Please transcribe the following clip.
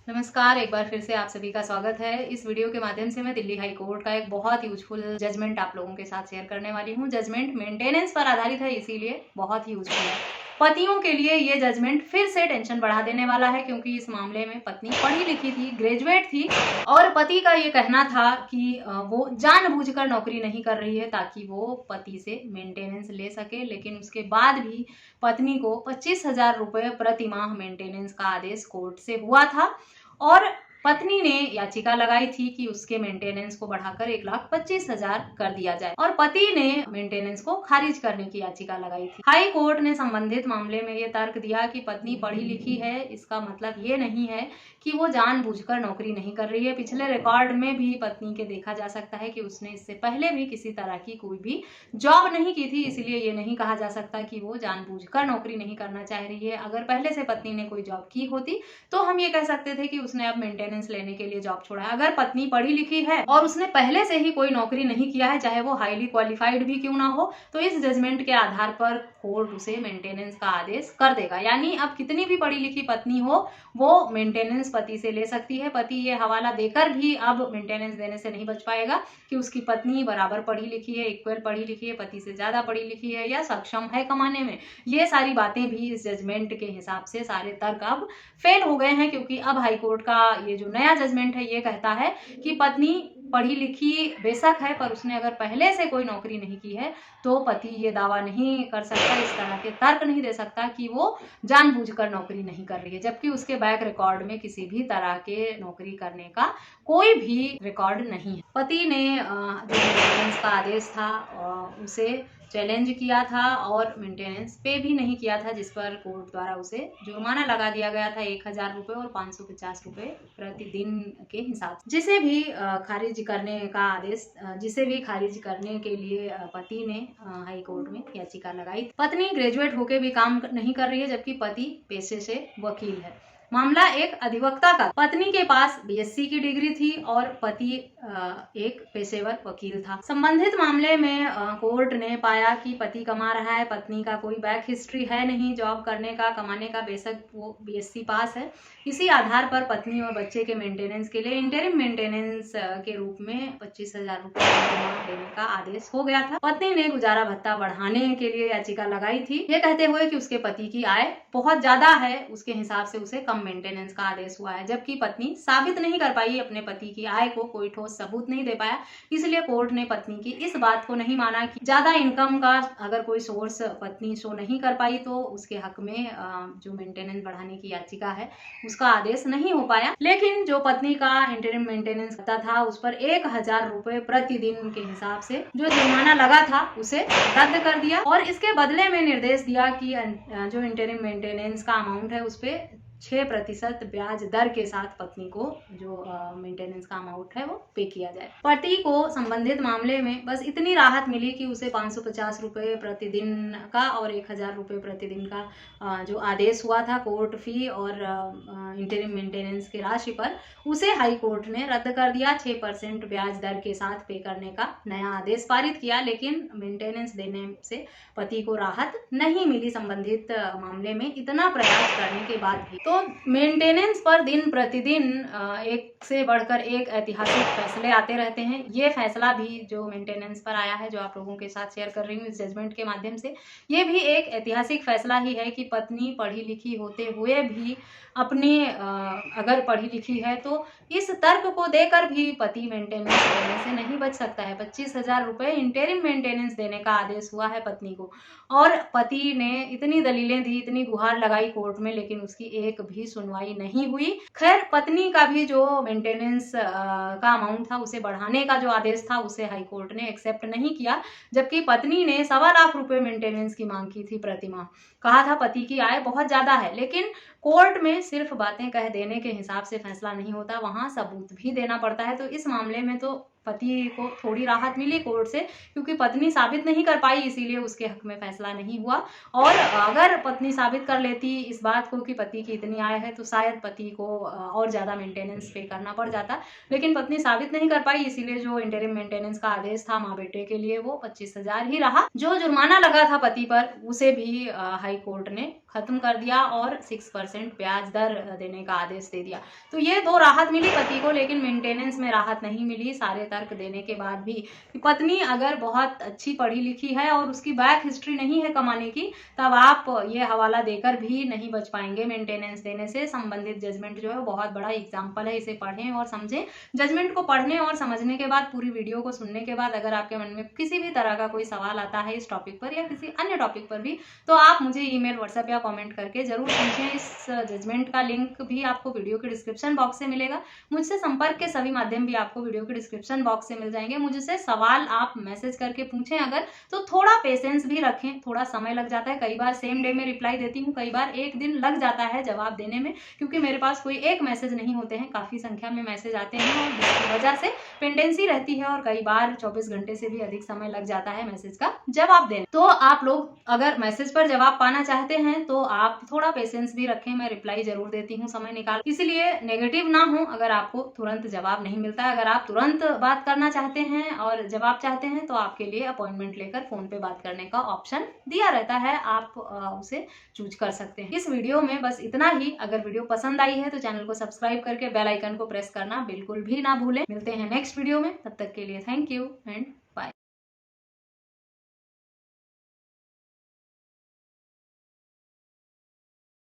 नमस्कार, एक बार फिर से आप सभी का स्वागत है। इस वीडियो के माध्यम से मैं दिल्ली हाई कोर्ट का एक बहुत यूजफुल जजमेंट आप लोगों के साथ शेयर करने वाली हूँ। जजमेंट मेंटेनेंस पर आधारित है, इसीलिए बहुत ही यूजफुल है। पतियों के लिए ये जजमेंट फिर से टेंशन बढ़ा देने वाला है, क्योंकि इस मामले में पत्नी पढ़ी लिखी थी, ग्रेजुएट थी और पति का ये कहना था कि वो जानबूझकर नौकरी नहीं कर रही है ताकि वो पति से मेंटेनेंस ले सके। लेकिन उसके बाद भी पत्नी को 25,000 रुपये प्रति माह मेंटेनेंस का आदेश कोर्ट से हुआ था और पत्नी ने याचिका लगाई थी कि उसके मेंटेनेंस को बढ़ाकर 1,25,000 कर दिया जाए और पति ने मेंटेनेंस को खारिज करने की याचिका लगाई थी। हाई कोर्ट ने संबंधित मामले में ये तर्क दिया कि पत्नी पढ़ी लिखी है, इसका मतलब ये नहीं है कि वो जानबूझकर नौकरी नहीं कर रही है। पिछले रिकॉर्ड में भी पत्नी के देखा जा सकता है कि उसने इससे पहले भी किसी तरह की कोई भी जॉब नहीं की थी, इसलिए ये नहीं कहा जा सकता कि वो जानबूझकर नौकरी नहीं करना चाह रही है। अगर पहले से पत्नी ने कोई जॉब की होती तो हम ये कह सकते थे कि उसने अब मेंटेनेंस लेने के लिए जॉब छोड़ा है। अगर पत्नी पढ़ी लिखी है और उसने पहले से ही कोई नौकरी नहीं किया है, चाहे वो हाईली क्वालिफाइड भी क्यों ना हो, तो इस जजमेंट के आधार पर कोर्ट उसे मेंटेनेंस का आदेश कर देगा। यानी अब कितनी भी पढ़ी लिखी पत्नी हो, वो मेंटेनेंस पति से ले सकती है। पति ये हवाला देकर भी अब मेंटेनेंस देने से नहीं बच पाएगा कि उसकी पत्नी बराबर पढ़ी लिखी है, इक्वल पढ़ी लिखी है, पति से ज्यादा पढ़ी लिखी है या सक्षम है कमाने में। ये सारी बातें भी इस जजमेंट के हिसाब से सारे तर्क अब फेल हो गए हैं, क्योंकि अब हाईकोर्ट का ये जो नया जजमेंट है ये कहता है कि पत्नी पढ़ी लिखी बेशक है, पर उसने अगर पहले से कोई नौकरी नहीं की है तो पति ये दावा नहीं कर सकता, इस तरह के तर्क नहीं दे सकता कि वो जानबूझकर नौकरी नहीं कर रही है, जबकि उसके बैक रिकॉर्ड में किसी भी तरह के नौकरी करने का कोई भी रिकॉर्ड नहीं है। पति ने जो मेंटेनेंस का आदेश था उसे चैलेंज किया था और मेंटेनेंस पे भी नहीं किया था, जिस पर कोर्ट द्वारा उसे जुर्माना लगा दिया गया था 1,000 रुपये और 550 रुपये प्रतिदिन के हिसाब से। जिसे भी खारिज करने का आदेश, जिसे भी खारिज करने के लिए पति ने हाई कोर्ट में याचिका लगाई। पत्नी ग्रेजुएट होकर भी काम नहीं कर रही है, जबकि पति पेशे से वकील है। मामला एक अधिवक्ता का। पत्नी के पास बीएससी की डिग्री थी और पति एक पेशेवर वकील था। संबंधित मामले में कोर्ट ने पाया कि पति कमा रहा है, पत्नी का कोई बैक हिस्ट्री है नहीं जॉब करने का, कमाने का, बेशक वो बीएससी पास है। इसी आधार पर पत्नी और बच्चे के मेंटेनेंस के लिए इंटरिम मेंटेनेंस के रूप में 25,000 रुपये देने का आदेश हो गया था। पत्नी ने गुजारा भत्ता बढ़ाने के लिए याचिका लगाई थी, ये कहते हुए कि उसके पति की आय बहुत ज्यादा है, उसके हिसाब से उसे मेंटेनेंस का आदेश हुआ है। जबकि पत्नी साबित नहीं कर पाई अपने पति की आय को, कोई ठोस सबूत नहीं दे पाया, इसलिए कोर्ट ने पत्नी की इस बात को नहीं माना कि ज्यादा इनकम का अगर कोई सोर्स पत्नी शो नहीं कर पाई तो उसके हक में जो मेंटेनेंस बढ़ाने की याचिका है उसका आदेश नहीं हो पाया। लेकिन जो पत्नी का इंटरिम मेंटेनेंस था उस पर 1,000 रुपये प्रतिदिन के हिसाब से जो जुर्माना लगा था उसे रद्द कर दिया और इसके बदले में निर्देश दिया कि जो इंटरिम मेंटेनेंस का अमाउंट है उस पे 6% ब्याज दर के साथ पत्नी को जो मेंटेनेंस का अमाउंट है वो पे किया जाए। पति को संबंधित मामले में बस इतनी राहत मिली कि उसे 550 रुपये प्रतिदिन का और 1,000 रुपये प्रतिदिन का जो आदेश हुआ था कोर्ट फी और इंटरिम मेंटेनेंस की राशि पर, उसे हाई कोर्ट ने रद्द कर दिया। 6% ब्याज दर के साथ पे करने का नया आदेश पारित किया, लेकिन मेंटेनेंस देने से पति को राहत नहीं मिली संबंधित मामले में इतना प्रयास करने के बाद भी। तो मेंटेनेंस पर दिन प्रतिदिन एक से बढ़कर एक ऐतिहासिक फैसले आते रहते हैं। ये फैसला भी जो मेंटेनेंस पर आया है, जो आप लोगों के साथ शेयर कर रही हूँ इस जजमेंट के माध्यम से, ये भी एक ऐतिहासिक फैसला ही है कि पत्नी पढ़ी लिखी होते हुए भी अपने अगर पढ़ी लिखी है तो इस तर्क को देकर भी पति मेंटेनेंस देने से नहीं बच सकता है। 25,000 रुपये इंटरिम मेंटेनेंस देने का आदेश हुआ है पत्नी को और पति ने इतनी दलीलें दी, इतनी गुहार लगाई कोर्ट में, लेकिन उसकी एक भी सुनवाई नहीं हुई। खैर, पत्नी का भी जो मेंटेनेंस का अमाउंट था उसे बढ़ाने का जो आदेश था उसे हाई कोर्ट ने एक्सेप्ट नहीं किया, जबकि पत्नी ने 1.25 लाख रुपए मेंटेनेंस की मांग की थी प्रति माह। कहा था पति की आय बहुत ज्यादा है, लेकिन कोर्ट में सिर्फ बातें कह देने के हिसाब से फैसला नहीं होता, वहां सबूत भी देना पड़ता है। तो इस मामले में तो पति को थोड़ी राहत मिली कोर्ट से, क्योंकि पत्नी साबित नहीं कर पाई, इसीलिए उसके हक में फैसला नहीं हुआ। और अगर पत्नी साबित कर लेती इस बात को कि पति की इतनी आय है तो शायद पति को और ज्यादा मेंटेनेंस पे करना पड़ जाता, लेकिन पत्नी साबित नहीं कर पाई, इसीलिए जो इंटरिम मेंटेनेंस का आदेश था माँ बेटे के लिए वो 25,000 ही रहा। जो जुर्माना लगा था पति पर उसे भी हाई कोर्ट ने खत्म कर दिया और 6% ब्याज दर देने का आदेश दे दिया। तो ये 2 राहत मिली पति को, लेकिन मेंटेनेंस में राहत नहीं मिली सारे तर्क देने के बाद भी। कि पत्नी अगर बहुत अच्छी पढ़ी लिखी है और उसकी बैक हिस्ट्री नहीं है कमाने की, तब आप ये हवाला देकर भी नहीं बच पाएंगे मेंटेनेंस देने से। संबंधित जजमेंट जो है बहुत बड़ा एग्जाम्पल है, इसे पढ़ें और समझें। जजमेंट को पढ़ने और समझने के बाद, पूरी वीडियो को सुनने के बाद, अगर आपके मन में किसी भी तरह का कोई सवाल आता है इस टॉपिक पर या किसी अन्य टॉपिक पर भी, तो आप मुझे ईमेल, व्हाट्सएप या कमेंट करके जरूर पूछें। इस जजमेंट का लिंक भी आपको वीडियो के डिस्क्रिप्शन बॉक्स से मिलेगा। मुझसे संपर्क के सभी माध्यम भी आपको वीडियो के डिस्क्रिप्शन बॉक्स से मिल जाएंगे। मुझसे सवाल आप मैसेज करके पूछें अगर, तो थोड़ा पेशेंस भी रखें, थोड़ा समय लग जाता है। कई बार सेम डे में रिप्लाई देती हूँ, कई बार 1 दिन लग जाता है जवाब देने में, क्योंकि मेरे पास कोई एक मैसेज नहीं होते हैं, काफी संख्या में मैसेज आते हैं और जिसकी वजह से पेंडेंसी रहती है और कई बार 24 घंटे से भी अधिक समय लग जाता है मैसेज का जवाब देने। तो आप लोग अगर मैसेज पर जवाब पाना चाहते हैं तो आप थोड़ा पेशेंस भी रखें, मैं रिप्लाई जरूर देती हूँ समय निकाल। इसलिए नेगेटिव ना हो अगर आपको तुरंत जवाब नहीं मिलता है। अगर आप तुरंत बात करना चाहते हैं और जवाब चाहते हैं तो आपके लिए अपॉइंटमेंट लेकर फोन पे बात करने का ऑप्शन दिया रहता है, आप उसे चूज कर सकते हैं। इस वीडियो में बस इतना ही। अगर वीडियो पसंद आई है तो चैनल को सब्सक्राइब करके बेल आइकन को प्रेस करना बिल्कुल भी ना भूलें। मिलते हैं नेक्स्ट वीडियो में, तब तक के लिए थैंक यू एंड बाय।